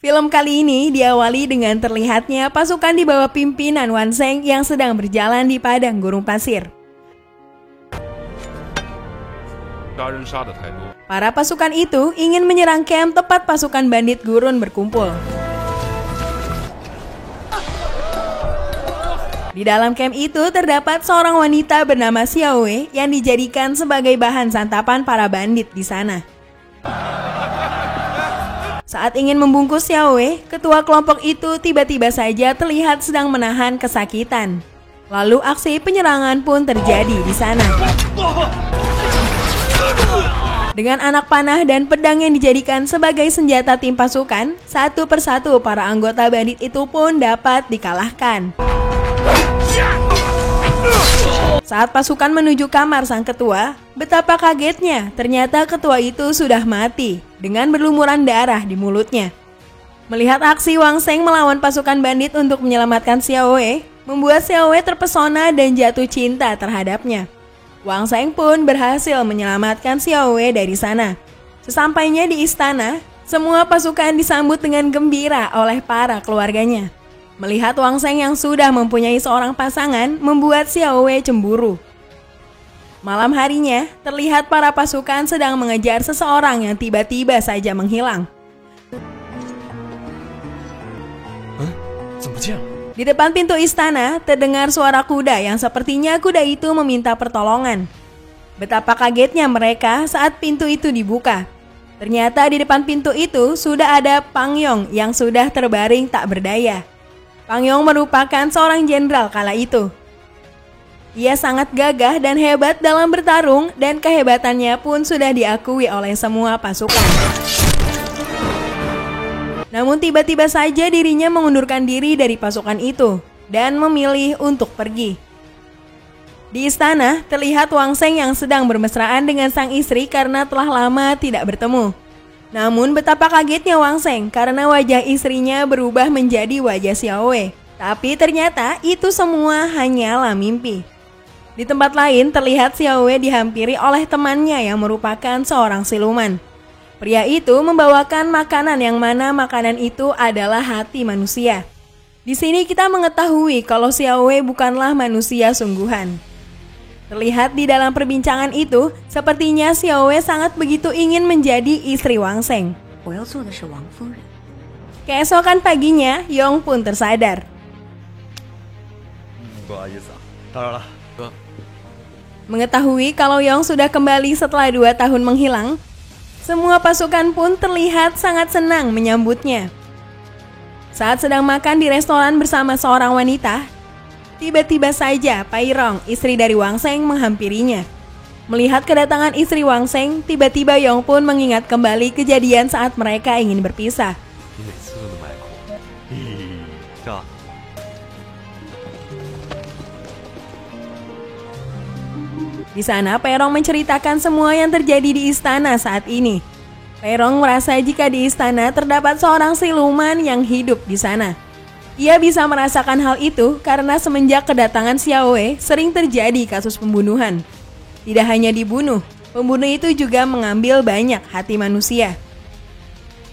Film kali ini diawali dengan terlihatnya pasukan di bawah pimpinan Wan Sheng yang sedang berjalan di padang gurun pasir. Para pasukan itu ingin menyerang camp tempat pasukan bandit gurun berkumpul. Di dalam camp itu terdapat seorang wanita bernama Xiao Wei yang dijadikan sebagai bahan santapan para bandit di sana. Saat ingin membungkus Xiao Wei, ketua kelompok itu tiba-tiba saja terlihat sedang menahan kesakitan. Lalu aksi penyerangan pun terjadi di sana. Dengan anak panah dan pedang yang dijadikan sebagai senjata tim pasukan, satu persatu para anggota bandit itu pun dapat dikalahkan. Saat pasukan menuju kamar sang ketua, betapa kagetnya ternyata ketua itu sudah mati dengan berlumuran darah di mulutnya. Melihat aksi Wang Sheng melawan pasukan bandit untuk menyelamatkan Xiao Wei, membuat Xiao Wei terpesona dan jatuh cinta terhadapnya. Wang Sheng pun berhasil menyelamatkan Xiao Wei dari sana. Sesampainya di istana, semua pasukan disambut dengan gembira oleh para keluarganya. Melihat Wang Sheng yang sudah mempunyai seorang pasangan membuat Xiao Wei cemburu. Malam harinya, terlihat para pasukan sedang mengejar seseorang yang tiba-tiba saja menghilang. Di depan pintu istana, terdengar suara kuda yang sepertinya kuda itu meminta pertolongan. Betapa kagetnya mereka saat pintu itu dibuka. Ternyata di depan pintu itu sudah ada Pang Yong yang sudah terbaring tak berdaya. Pang Yong merupakan seorang jenderal kala itu. Ia sangat gagah dan hebat dalam bertarung dan kehebatannya pun sudah diakui oleh semua pasukan. Namun tiba-tiba saja dirinya mengundurkan diri dari pasukan itu dan memilih untuk pergi. Di istana, terlihat Wang Sheng yang sedang bermesraan dengan sang istri karena telah lama tidak bertemu. Namun betapa kagetnya Wang Sheng karena wajah istrinya berubah menjadi wajah Xiao Wei. Tapi ternyata itu semua hanyalah mimpi. Di tempat lain terlihat Xiao Wei dihampiri oleh temannya yang merupakan seorang siluman. Pria itu membawakan makanan yang mana makanan itu adalah hati manusia. Di sini kita mengetahui kalau Xiao Wei bukanlah manusia sungguhan. Terlihat di dalam perbincangan itu, sepertinya Xiao Wei sangat begitu ingin menjadi istri Wang Sheng. Keesokan paginya, Yong pun tersadar. Mengetahui kalau Yong sudah kembali setelah 2 tahun menghilang, semua pasukan pun terlihat sangat senang menyambutnya. Saat sedang makan di restoran bersama seorang wanita, tiba-tiba saja Pai Rong, istri dari Wang Sheng, menghampirinya. Melihat kedatangan istri Wang Sheng, tiba-tiba Yong pun mengingat kembali kejadian saat mereka ingin berpisah. Di sana, Pai Rong menceritakan semua yang terjadi di istana saat ini. Pai Rong merasa jika di istana terdapat seorang siluman yang hidup di sana. Ia bisa merasakan hal itu karena semenjak kedatangan Xiao Wei sering terjadi kasus pembunuhan. Tidak hanya dibunuh, pembunuh itu juga mengambil banyak hati manusia.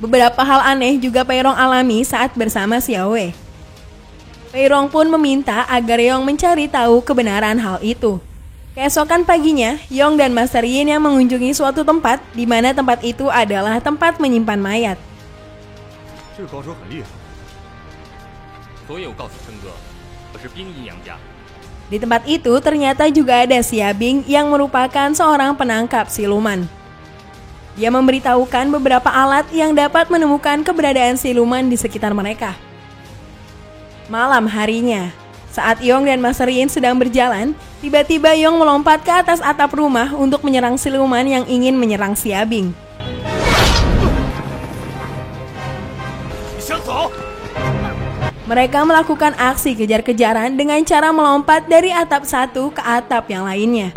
Beberapa hal aneh juga Pai Rong alami saat bersama Xiao Wei. Pai Rong pun meminta agar Yong mencari tahu kebenaran hal itu. Keesokan paginya, Yong dan Master Yin yang mengunjungi suatu tempat di mana tempat itu adalah tempat menyimpan mayat. Di tempat itu ternyata juga ada Xia Bing yang merupakan seorang penangkap siluman. Dia memberitahukan beberapa alat yang dapat menemukan keberadaan siluman di sekitar mereka. Malam harinya, saat Yong dan Master Yin sedang berjalan, tiba-tiba Yong melompat ke atas atap rumah untuk menyerang siluman yang ingin menyerang Xia Bing. Mereka melakukan aksi kejar-kejaran dengan cara melompat dari atap satu ke atap yang lainnya.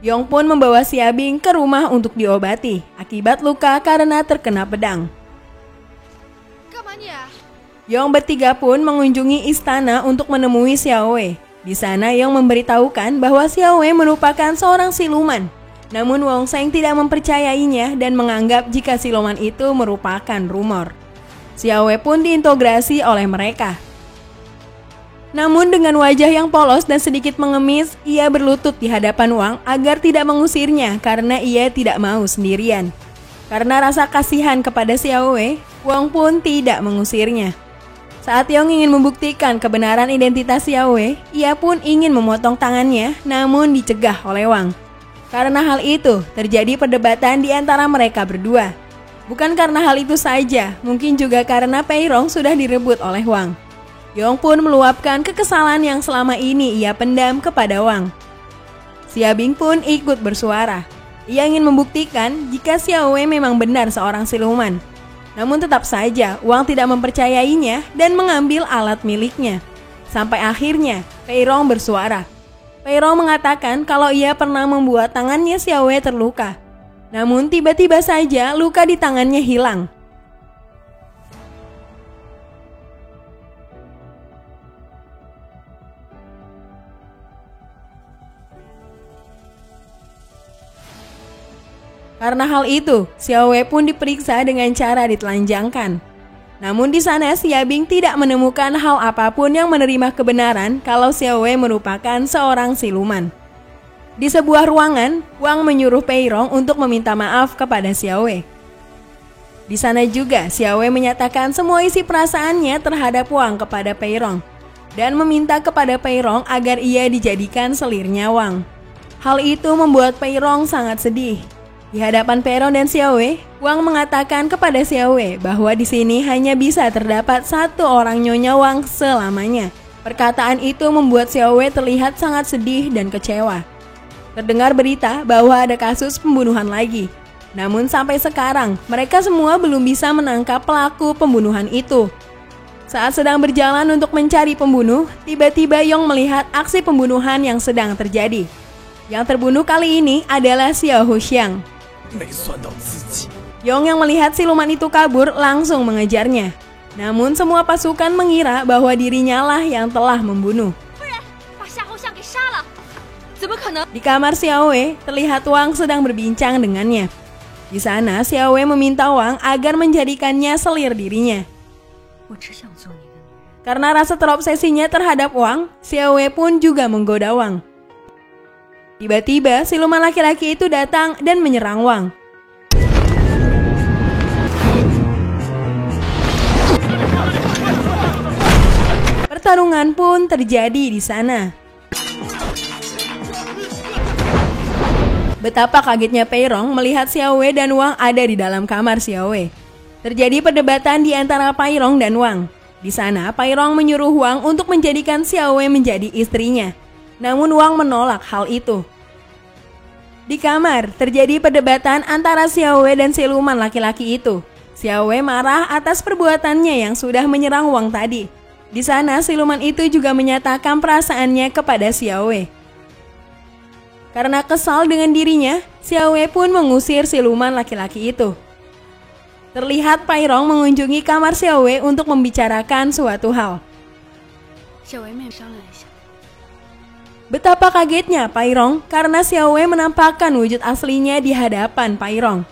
Yong pun membawa Xia Bing ke rumah untuk diobati akibat luka karena terkena pedang. Yong bertiga pun mengunjungi istana untuk menemui Xiao Wei. Di sana Yong memberitahukan bahwa Xiao Wei merupakan seorang siluman. Namun Wang Sheng tidak mempercayainya dan menganggap jika siluman itu merupakan rumor. Xiao Wei pun diintegrasi oleh mereka. Namun dengan wajah yang polos dan sedikit mengemis, ia berlutut di hadapan Wang agar tidak mengusirnya karena ia tidak mau sendirian. Karena rasa kasihan kepada Xiao Wei, Wang pun tidak mengusirnya. Saat Yong ingin membuktikan kebenaran identitas Xiao Wei, ia pun ingin memotong tangannya namun dicegah oleh Wang. Karena hal itu, terjadi perdebatan di antara mereka berdua. Bukan karena hal itu saja, mungkin juga karena Pei Rong sudah direbut oleh Wang. Yong pun meluapkan kekesalan yang selama ini ia pendam kepada Wang. Xia Bing pun ikut bersuara. Ia ingin membuktikan jika Xiao Wei memang benar seorang siluman. Namun tetap saja Wang tidak mempercayainya dan mengambil alat miliknya. Sampai akhirnya Pei Rong bersuara. Pei Rong mengatakan kalau ia pernah membuat tangannya Xiao Wei terluka. Namun tiba-tiba saja luka di tangannya hilang. Karena hal itu, Xiao Wei pun diperiksa dengan cara ditelanjangkan. Namun di sana Xia Bing tidak menemukan hal apapun yang menerima kebenaran kalau Xiao Wei merupakan seorang siluman. Di sebuah ruangan, Wang menyuruh Pei Rong untuk meminta maaf kepada Xiao Wei. Di sana juga Xiao Wei menyatakan semua isi perasaannya terhadap Wang kepada Pei Rong dan meminta kepada Pei Rong agar ia dijadikan selirnya Wang. Hal itu membuat Pei Rong sangat sedih. Di hadapan Pei Rong dan Xiao Wei, Wang mengatakan kepada Xiao Wei bahwa di sini hanya bisa terdapat satu orang Nyonya Wang selamanya. Perkataan itu membuat Xiao Wei terlihat sangat sedih dan kecewa. Terdengar berita bahwa ada kasus pembunuhan lagi. Namun sampai sekarang, mereka semua belum bisa menangkap pelaku pembunuhan itu. Saat sedang berjalan untuk mencari pembunuh, tiba-tiba Yong melihat aksi pembunuhan yang sedang terjadi. Yang terbunuh kali ini adalah Xiao Huxiang. Yong yang melihat siluman itu kabur langsung mengejarnya. Namun semua pasukan mengira bahwa dirinya lah yang telah membunuh. Di kamar Xiao Wei, terlihat Wang sedang berbincang dengannya. Di sana Xiao Wei meminta Wang agar menjadikannya selir dirinya. Karena rasa terobsesinya terhadap Wang, Xiao Wei pun juga menggoda Wang. Tiba-tiba siluman laki-laki itu datang dan menyerang Wang. Pertarungan pun terjadi di sana. Betapa kagetnya Pei Rong melihat Xiao Wei dan Wang ada di dalam kamar Xiao Wei. Terjadi perdebatan di antara Pei Rong dan Wang. Di sana Pei Rong menyuruh Wang untuk menjadikan Xiao Wei menjadi istrinya. Namun Wang menolak hal itu. Di kamar, terjadi perdebatan antara Xiao Wei dan siluman laki-laki itu. Xiao Wei marah atas perbuatannya yang sudah menyerang Wang tadi. Di sana, siluman itu juga menyatakan perasaannya kepada Xiao Wei. Karena kesal dengan dirinya, Xiao Wei pun mengusir siluman laki-laki itu. Terlihat Pei Rong mengunjungi kamar Xiao Wei untuk membicarakan suatu hal. Betapa kagetnya Pei Rong karena Xiao Wei menampakkan wujud aslinya di hadapan Pei Rong.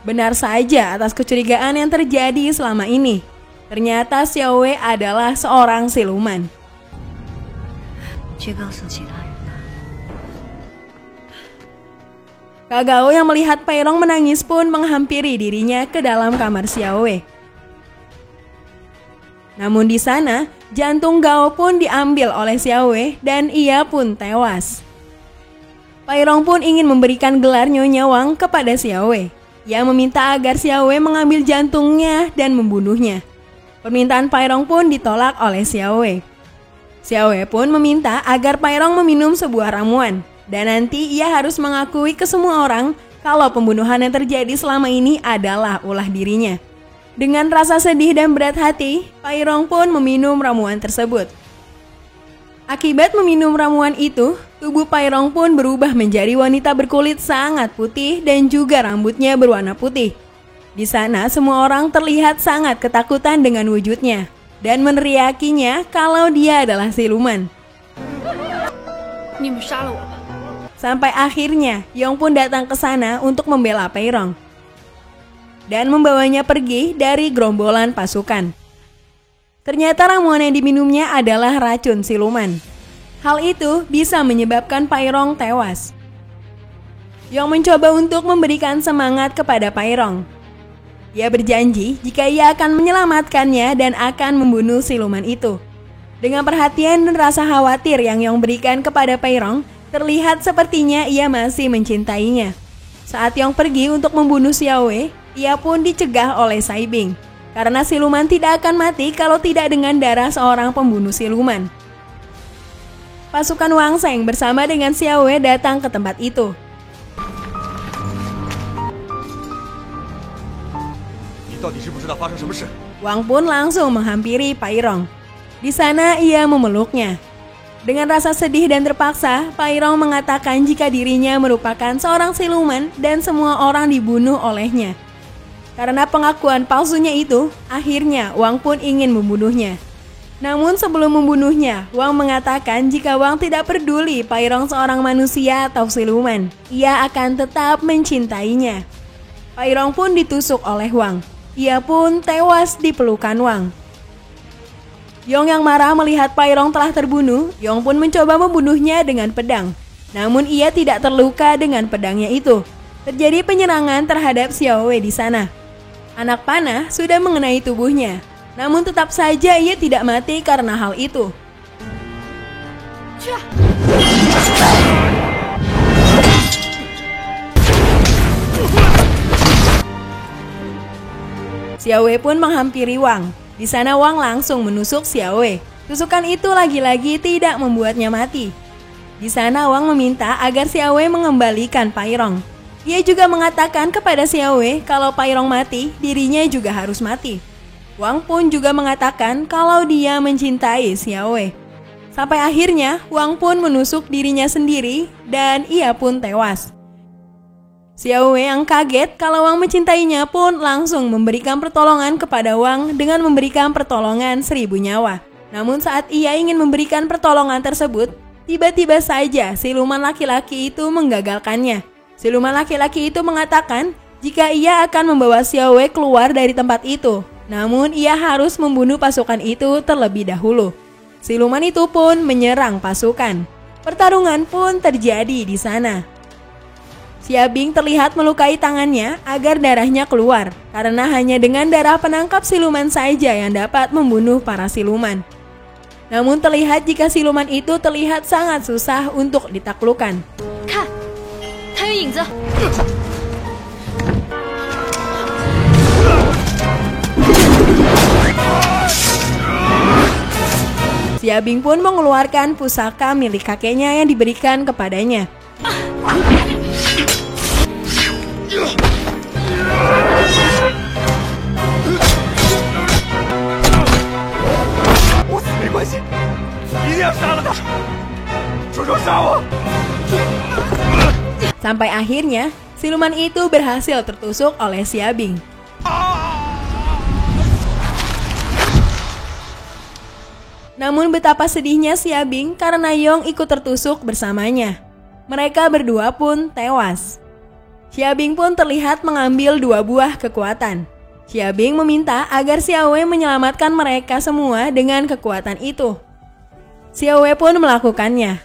Benar saja atas kecurigaan yang terjadi selama ini. Ternyata Xiao Wei adalah seorang siluman. Kak Gao yang melihat Pei Rong menangis pun menghampiri dirinya ke dalam kamar Xiao Wei. Namun di sana, jantung Gao pun diambil oleh Xiao Wei dan ia pun tewas. Pei Rong pun ingin memberikan gelar Nyonya Wang kepada Xiao Wei. Ia meminta agar Xiao Wei mengambil jantungnya dan membunuhnya. Permintaan Pei Rong pun ditolak oleh Xiao Wei. Xiao Wei pun meminta agar Pei Rong meminum sebuah ramuan. Dan nanti ia harus mengakui ke semua orang kalau pembunuhan yang terjadi selama ini adalah ulah dirinya. Dengan rasa sedih dan berat hati, Pei Rong pun meminum ramuan tersebut. Akibat meminum ramuan itu, tubuh Pei Rong pun berubah menjadi wanita berkulit sangat putih dan juga rambutnya berwarna putih. Di sana semua orang terlihat sangat ketakutan dengan wujudnya. dan meneriakinya kalau dia adalah siluman. Sampai akhirnya Yong pun datang ke sana untuk membela Pai Rong dan membawanya pergi dari gerombolan pasukan. Ternyata ramuan yang diminumnya adalah racun siluman. Hal itu bisa menyebabkan Pai Rong tewas. Yong mencoba untuk memberikan semangat kepada Pai Rong. Ia berjanji jika ia akan menyelamatkannya dan akan membunuh siluman itu. Dengan perhatian dan rasa khawatir yang Yong berikan kepada Pai Rong, terlihat sepertinya ia masih mencintainya. Saat Yong pergi untuk membunuh Xiao Wei, ia pun dicegah oleh Sai Bing. Karena siluman tidak akan mati kalau tidak dengan darah seorang pembunuh siluman. Pasukan Wang Sheng bersama dengan Xiao Wei datang ke tempat itu. Wang pun langsung menghampiri Pai Rong. Di sana ia memeluknya. Dengan rasa sedih dan terpaksa, Pai Rong mengatakan jika dirinya merupakan seorang siluman dan semua orang dibunuh olehnya. Karena pengakuan palsunya itu, akhirnya Wang pun ingin membunuhnya. Namun sebelum membunuhnya, Wang mengatakan jika Wang tidak peduli Pai Rong seorang manusia atau siluman, ia akan tetap mencintainya. Pai Rong pun ditusuk oleh Wang. Ia pun tewas di pelukan Wang. Yong yang marah melihat Pai Rong telah terbunuh, Yong pun mencoba membunuhnya dengan pedang. Namun ia tidak terluka dengan pedangnya itu. Terjadi penyerangan terhadap Xiao Wei di sana. Anak panah sudah mengenai tubuhnya. Namun tetap saja ia tidak mati karena hal itu. Xiao Wei pun menghampiri Wang. Di sana Wang langsung menusuk Xiao Wei. Tusukan itu lagi-lagi tidak membuatnya mati. Di sana Wang meminta agar Xiao Wei mengembalikan Pai Rong. Ia juga mengatakan kepada Xiao Wei kalau Pai Rong mati, dirinya juga harus mati. Wang pun juga mengatakan kalau dia mencintai Xiao Wei. Sampai akhirnya Wang pun menusuk dirinya sendiri dan ia pun tewas. Xiao Wei yang kaget kalau Wang mencintainya pun langsung memberikan pertolongan kepada Wang dengan memberikan pertolongan 1000 nyawa. Namun saat ia ingin memberikan pertolongan tersebut, tiba-tiba saja siluman laki-laki itu menggagalkannya. Siluman laki-laki itu mengatakan jika ia akan membawa Xiao Wei keluar dari tempat itu. Namun ia harus membunuh pasukan itu terlebih dahulu. Siluman itu pun menyerang pasukan. Pertarungan pun terjadi di sana. Xia Bing terlihat melukai tangannya agar darahnya keluar, karena hanya dengan darah penangkap siluman saja yang dapat membunuh para siluman. Namun terlihat jika siluman itu terlihat sangat susah untuk ditaklukkan. Xia Bing pun mengeluarkan pusaka milik kakeknya yang diberikan kepadanya. Sampai akhirnya, siluman itu berhasil tertusuk oleh Xia Bing. Namun betapa sedihnya Xia Bing karena Yong ikut tertusuk bersamanya. Mereka berdua pun tewas. Xia Bing pun terlihat mengambil 2 buah kekuatan. Xia Bing meminta agar Xiao Wei menyelamatkan mereka semua dengan kekuatan itu. Xiao Wei pun melakukannya.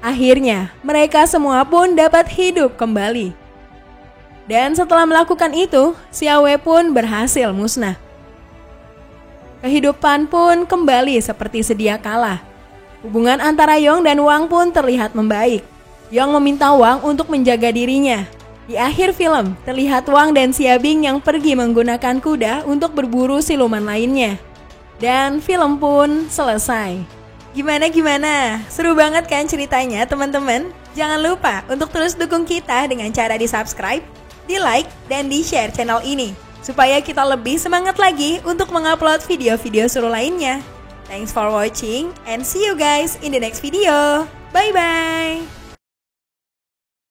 Akhirnya, mereka semua pun dapat hidup kembali. Dan setelah melakukan itu, Xiao Wei pun berhasil musnah. Kehidupan pun kembali seperti sedia kala. Hubungan antara Yong dan Wang pun terlihat membaik. Yong meminta Wang untuk menjaga dirinya. Di akhir film, terlihat Wang dan Xia Bing yang pergi menggunakan kuda untuk berburu siluman lainnya. Dan film pun selesai. Gimana? Seru banget kan ceritanya, teman-teman? Jangan lupa untuk terus dukung kita dengan cara di-subscribe, di-like, dan di-share channel ini, supaya kita lebih semangat lagi untuk mengupload video-video seru lainnya. Thanks for watching and see you guys in the next video. Bye-bye!